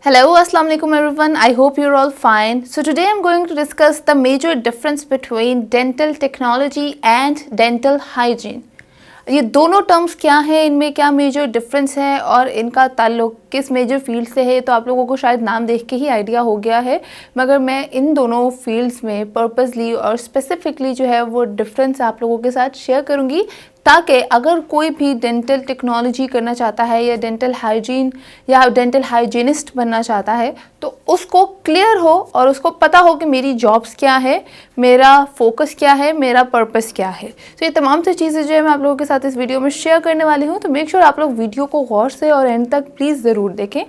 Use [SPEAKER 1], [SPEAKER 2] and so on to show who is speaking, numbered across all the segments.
[SPEAKER 1] Hello, Assalamu alaikum everyone. I hope you're all fine. So today I'm going to discuss the major difference between dental technology and dental hygiene. ये दोनों terms क्या हैं, इनमें क्या major difference है और इनका ताल्लुक किस मेजर फील्ड से है, तो आप लोगों को शायद नाम देख के ही आइडिया हो गया है। मगर मैं इन दोनों फील्ड्स में पर्पसली और स्पेसिफिकली जो है वो डिफरेंस आप लोगों के साथ शेयर करूँगी, ताकि अगर कोई भी डेंटल टेक्नोलॉजी करना चाहता है या डेंटल हाइजीन या डेंटल हाइजीनिस्ट बनना चाहता है तो उसको क्लियर हो और उसको पता हो कि मेरी जॉब्स क्या है, मेरा फोकस क्या है, मेरा पर्पस क्या है। तो ये तमाम सी चीज़ें जो है मैं आप लोगों के साथ इस वीडियो में शेयर करने वाली हूँ। तो मेक श्योर आप लोग वीडियो को गौर से और एंड तक प्लीज़ ज़रूर देखें।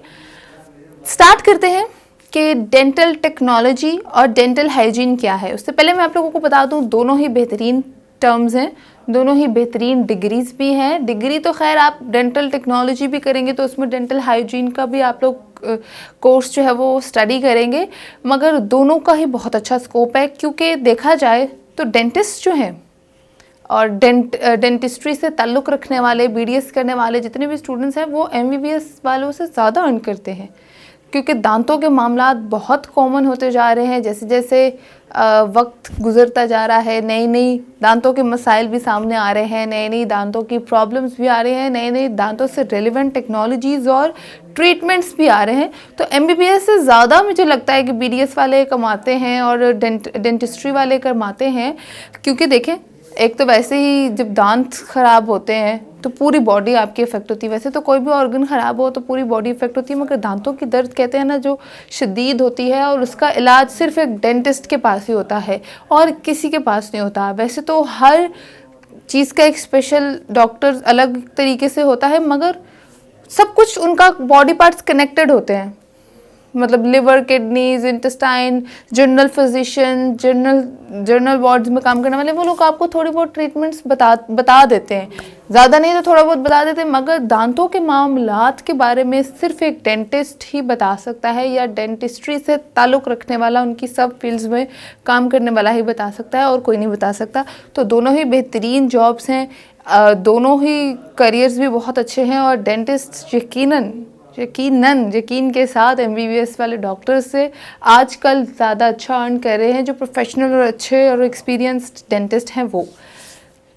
[SPEAKER 1] स्टार्ट करते हैं कि डेंटल टेक्नोलॉजी और डेंटल हाइजीन क्या है। उससे पहले मैं आप लोगों को बता दूँ, दोनों ही बेहतरीन टर्म्स हैं, दोनों ही बेहतरीन डिग्रीज भी हैं। डिग्री तो खैर आप डेंटल टेक्नोलॉजी भी करेंगे तो उसमें डेंटल हाइजीन का भी आप लोग कोर्स जो है वो स्टडी करेंगे, मगर दोनों का ही बहुत अच्छा स्कोप है। क्योंकि देखा जाए तो डेंटिस्ट जो हैं और डेंटिस्ट्री से ताल्लुक़ रखने वाले, बीडीएस करने वाले जितने भी स्टूडेंट्स हैं वो एमबीबीएस वालों से ज़्यादा अर्न करते हैं। क्योंकि दांतों के मामलात बहुत कॉमन होते जा रहे हैं। जैसे जैसे वक्त गुजरता जा रहा है, नई नई दांतों के मसाइल भी सामने आ रहे हैं, नई नई दांतों की प्रॉब्लम्स भी आ रही हैं, नए नए दांतों से रेलिवेंट टेक्नोलॉजीज़ और ट्रीटमेंट्स भी आ रहे हैं। तो एमबीबीएस से ज़्यादा मुझे लगता है कि बीडीएस वाले कमाते हैं और डेंटिस्ट्री वाले कमाते हैं। क्योंकि देखें, एक तो वैसे ही जब दांत ख़राब होते हैं तो पूरी बॉडी आपकी इफ़ेक्ट होती है। वैसे तो कोई भी ऑर्गन ख़राब हो तो पूरी बॉडी इफ़ेक्ट होती है, मगर दांतों की दर्द कहते हैं ना, जो शदीद होती है और उसका इलाज सिर्फ एक डेंटिस्ट के पास ही होता है और किसी के पास नहीं होता। वैसे तो हर चीज़ का एक स्पेशल डॉक्टर अलग तरीके से होता है, मगर सब कुछ उनका बॉडी पार्ट्स कनेक्टेड होते हैं। मतलब liver, kidneys, intestine, general general wards में काम करने वाले वो लोग आपको थोड़ी बहुत ट्रीटमेंट्स बता देते हैं, ज़्यादा नहीं तो थोड़ा बहुत बता देते हैं। मगर दांतों के मामलात के बारे में सिर्फ एक डेंटिस्ट ही बता सकता है, या डेंटिस्ट्री से ताल्लुक़ रखने वाला, उनकी सब फील्ड्स में काम करने वाला ही बता सकता है और कोई नहीं बता सकता। तो दोनों ही बेहतरीन जॉब्स हैं, दोनों ही करियर्स भी बहुत अच्छे हैं और डेंटिस्ट यकीन के साथ एमबीबीएस वाले डॉक्टर्स से आजकल ज़्यादा अच्छा अर्न कर रहे हैं, जो प्रोफेशनल और अच्छे और एक्सपीरियंस्ड डेंटिस्ट हैं वो।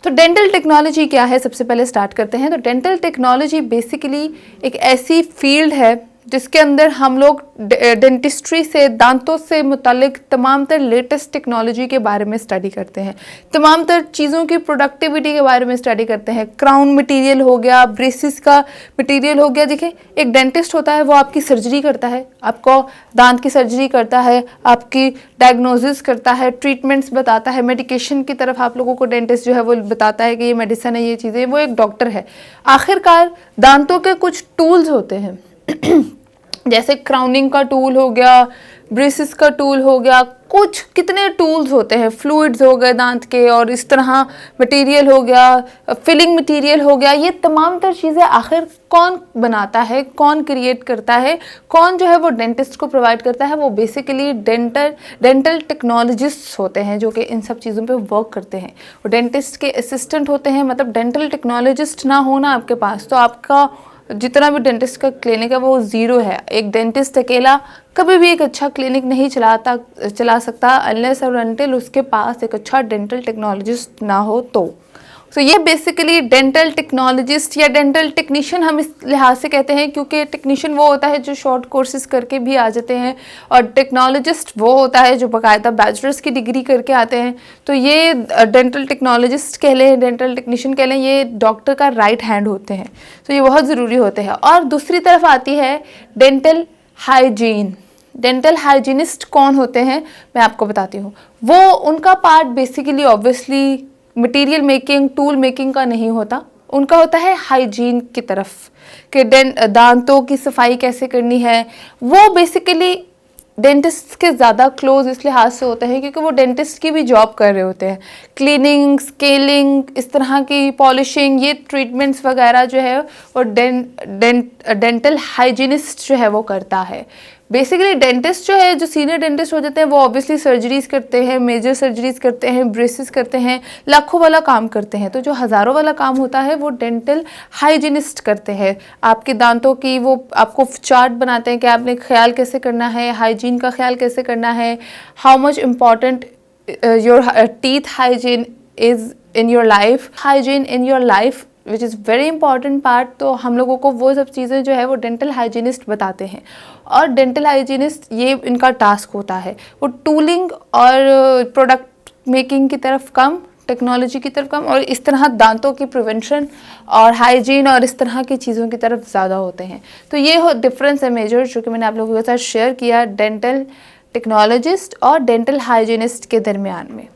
[SPEAKER 1] तो डेंटल टेक्नोलॉजी क्या है, सबसे पहले स्टार्ट करते हैं। तो डेंटल टेक्नोलॉजी बेसिकली एक ऐसी फील्ड है जिसके अंदर हम लोग डेंटिस्ट्री से, दांतों से मुतालिक तमाम तर लेटेस्ट टेक्नोलॉजी के बारे में स्टडी करते हैं, तमाम तर चीज़ों की प्रोडक्टिविटी के बारे में स्टडी करते हैं। क्राउन मटेरियल हो गया, ब्रेसिस का मटेरियल हो गया। देखिए, एक डेंटिस्ट होता है वो आपकी सर्जरी करता है, आपको दांत की सर्जरी करता है, आपकी डायग्नोसिस करता है, ट्रीटमेंट्स बताता है, मेडिकेशन की तरफ आप लोगों को डेंटिस्ट जो है वो बताता है कि ये मेडिसिन है, ये चीज़ें। वो एक डॉक्टर है। आखिरकार दांतों के कुछ टूल्स होते हैं जैसे क्राउनिंग का टूल हो गया, ब्रेसिस का टूल हो गया, कुछ कितने टूल्स होते हैं, फ्लूइड्स हो गए दांत के, और इस तरह मटेरियल हो गया, फिलिंग मटेरियल हो गया। ये तमाम तर चीज़ें आखिर कौन बनाता है, कौन क्रिएट करता है, कौन जो है वो डेंटिस्ट को प्रोवाइड करता है? वो बेसिकली डेंटल टेक्नोलॉजिस्ट होते हैं जो कि इन सब चीज़ों पे वर्क करते हैं। वो डेंटिस्ट के असिस्टेंट होते हैं। मतलब डेंटल टेक्नोलॉजिस्ट ना हो ना आपके पास तो आपका जितना भी डेंटिस्ट का क्लिनिक है वो ज़ीरो है। एक डेंटिस्ट अकेला कभी भी एक अच्छा क्लिनिक नहीं चला सकता अनलेस और अनटिल उसके पास एक अच्छा डेंटल टेक्नोलॉजिस्ट ना हो तो। सो ये बेसिकली डेंटल टेक्नोलॉजिस्ट या डेंटल टेक्नीशियन हम इस लिहाज से कहते हैं, क्योंकि टेक्नीशियन वो होता है जो शॉर्ट कोर्सेज करके भी आ जाते हैं और टेक्नोलॉजिस्ट वो होता है जो बाकायदा बैचलर्स की डिग्री करके आते हैं। तो ये डेंटल टेक्नोलॉजिस्ट कह लें, डेंटल टेक्नीशियन कह लें, ये डॉक्टर का राइट हैंड होते हैं। तो ये बहुत ज़रूरी होते हैं। और दूसरी तरफ आती है डेंटल हाइजीन। डेंटल हाइजीनिस्ट कौन होते हैं मैं आपको बताती हूँ। वो उनका part basically obviously material making, tool making का नहीं होता, उनका होता है हाइजीन की तरफ कि दांतों की सफाई कैसे करनी है। वो बेसिकली डेंटिस्ट के ज़्यादा क्लोज इस लिहाज से होते हैं क्योंकि वो डेंटिस्ट की भी जॉब कर रहे होते हैं। क्लीनिंग, स्केलिंग, इस तरह की पॉलिशिंग, ये ट्रीटमेंट्स वगैरह जो है वो डेंटल हाइजीनिस्ट जो है वो करता है। बेसिकली डेंटिस्ट जो है, जो सीनियर डेंटिस्ट हो जाते हैं, वो ऑब्वियसली सर्जरीज करते हैं, मेजर सर्जरीज करते हैं, ब्रेसेस करते हैं, लाखों वाला काम करते हैं। तो जो हज़ारों वाला काम होता है वो डेंटल हाइजीनिस्ट करते हैं। आपके दांतों की वो आपको चार्ट बनाते हैं कि आपने ख्याल कैसे करना है, हाइजीन का ख्याल कैसे करना है, how much important your teeth hygiene is in your life, hygiene in your life which is very important part. तो हम लोगों को वो सब चीज़ें जो है वो डेंटल हाइजीनिस्ट बताते हैं। और डेंटल हाइजीनिस्ट ये इनका टास्क होता है, वो टूलिंग और प्रोडक्ट मेकिंग की तरफ कम, टेक्नोलॉजी की तरफ कम, और इस तरह दांतों की प्रिवेंशन और हाइजीन और इस तरह की चीज़ों की तरफ ज़्यादा होते हैं। तो ये डिफरेंस है मेजर जो कि मैंने आप लोगों के साथ शेयर किया डेंटल टेक्नोलॉजिस्ट और डेंटल हाइजीनिस्ट के दरमियान में।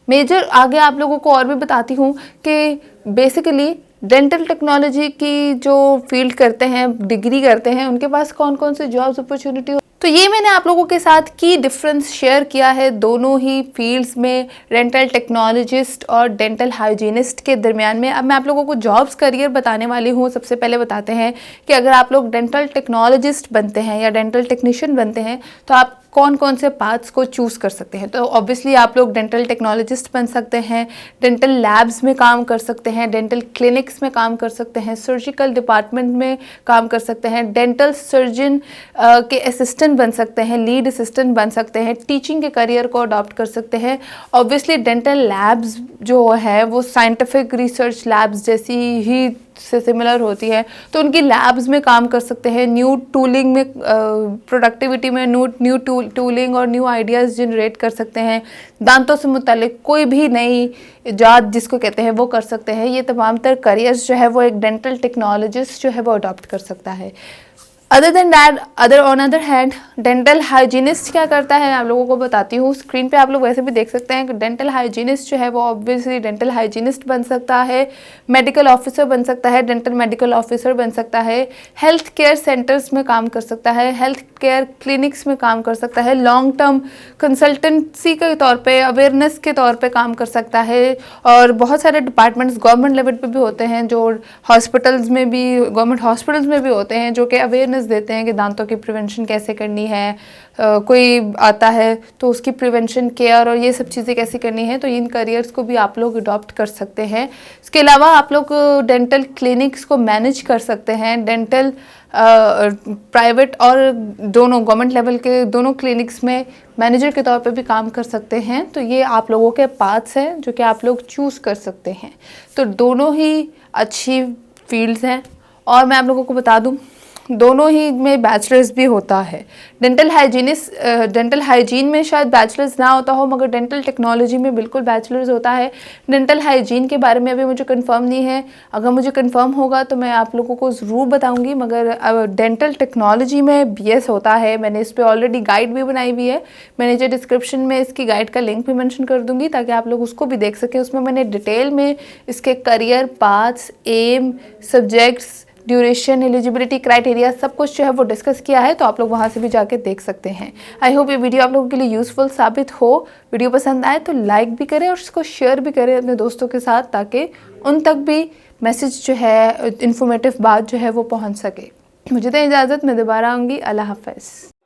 [SPEAKER 1] मेजर आगे आप लोगों को और भी बताती हूँ कि बेसिकली डेंटल टेक्नोलॉजी की जो फील्ड करते हैं, डिग्री करते हैं, उनके पास कौन कौन से जॉब्स अपॉर्चुनिटी। तो ये मैंने आप लोगों के साथ की डिफरेंस शेयर किया है दोनों ही फील्ड्स में, डेंटल टेक्नोलॉजिस्ट और डेंटल हाइजीनिस्ट के दरमियान में। अब मैं आप लोगों को जॉब्स करियर बताने वाली हूँ। सबसे पहले बताते हैं कि अगर आप लोग डेंटल टेक्नोलॉजिस्ट बनते हैं या डेंटल टेक्नीशियन बनते हैं तो आप कौन कौन से पाथ्स को चूज़ कर सकते हैं। तो ऑब्वियसली आप लोग डेंटल टेक्नोलॉजिस्ट बन सकते हैं, डेंटल लैब्स में काम कर सकते हैं, डेंटल क्लिनिक्स में काम कर सकते हैं, सर्जिकल डिपार्टमेंट में काम कर सकते हैं, डेंटल सर्जन के असिस्टेंट बन सकते हैं, लीड असिस्टेंट बन सकते हैं, टीचिंग के करियर को अडॉप्ट कर सकते हैं। ऑब्वियसली डेंटल लैब्स जो है वो साइंटिफिक रिसर्च लैब्स जैसी ही से सिमिलर होती है, तो उनकी लैब्स में काम कर सकते हैं, न्यू टूलिंग में, प्रोडक्टिविटी में न्यू टूलिंग और न्यू आइडियाज़ जनरेट कर सकते हैं। दांतों से मुतालिक कोई भी नई इजाद जिसको कहते हैं वो कर सकते हैं। ये तमाम तर करियर्स जो है वो एक डेंटल टेक्नोलॉजिस्ट जो है वो अडॉप्ट कर सकता है। Other than that, on other hand, dental hygienist क्या करता है आप लोगों को बताती हूँ। स्क्रीन पे आप लोग वैसे भी देख सकते हैं कि डेंटल हाइजीनिस्ट जो है वो ऑब्वियसली डेंटल हाइजीनिस्ट बन सकता है, मेडिकल ऑफिसर बन सकता है, डेंटल मेडिकल ऑफिसर बन सकता है, हेल्थ केयर सेंटर्स में काम कर सकता है, हेल्थ केयर क्लिनिक्स में काम कर सकता है, लॉन्ग टर्म कंसल्टेंसी के तौर पे, अवेयरनेस के तौर पे काम कर सकता है। और बहुत सारे डिपार्टमेंट्स गवर्नमेंट लेवल पे भी होते हैं, जो हॉस्पिटल्स में भी, गवर्नमेंट हॉस्पिटल्स में भी होते हैं, जो कि अवेयरनेस देते हैं कि दांतों की प्रिवेंशन कैसे करनी है। कोई आता है तो उसकी प्रिवेंशन केयर और ये सब चीज़ें कैसे करनी है। तो इन करियर्स को भी आप लोग अडॉप्ट कर सकते हैं। इसके अलावा आप लोग डेंटल क्लिनिक्स को मैनेज कर सकते हैं, डेंटल प्राइवेट और दोनों गवर्नमेंट लेवल के दोनों क्लिनिक्स में मैनेजर के तौर पे भी काम कर सकते हैं। तो ये आप लोगों के पाथ्स हैं जो कि आप लोग चूज़ कर सकते हैं। तो दोनों ही अच्छी फील्ड्स हैं। और मैं आप लोगों को बता दूं, दोनों ही में बैचलर्स भी होता है। डेंटल हाइजीन में शायद बैचलर्स ना होता हो, मगर डेंटल टेक्नोलॉजी में बिल्कुल बैचलर्स होता है। डेंटल हाइजीन के बारे में अभी मुझे कंफर्म नहीं है, अगर मुझे कंफर्म होगा तो मैं आप लोगों को ज़रूर बताऊंगी। मगर डेंटल टेक्नोलॉजी में BS होता है। मैंने इस पर ऑलरेडी गाइड भी बनाई हुई है, मैंने जो डिस्क्रिप्शन में इसकी गाइड का लिंक भी मेंशन कर दूंगी ताकि आप लोग उसको भी देख सकें। उसमें मैंने डिटेल में इसके career paths, um, subjects, duration, eligibility criteria सब कुछ जो है वो डिस्कस किया है। तो आप लोग वहाँ से भी जाके देख सकते हैं। आई होप ये वीडियो आप लोगों के लिए यूज़फुल साबित हो। वीडियो पसंद आए तो लाइक भी करें और इसको शेयर भी करें अपने दोस्तों के साथ, ताकि उन तक भी मैसेज जो है, इन्फॉर्मेटिव बात जो है वो पहुँच सके। मुझे तो इजाज़त, मैं दोबारा आऊँगी। अल्लाह हाफ़िज़।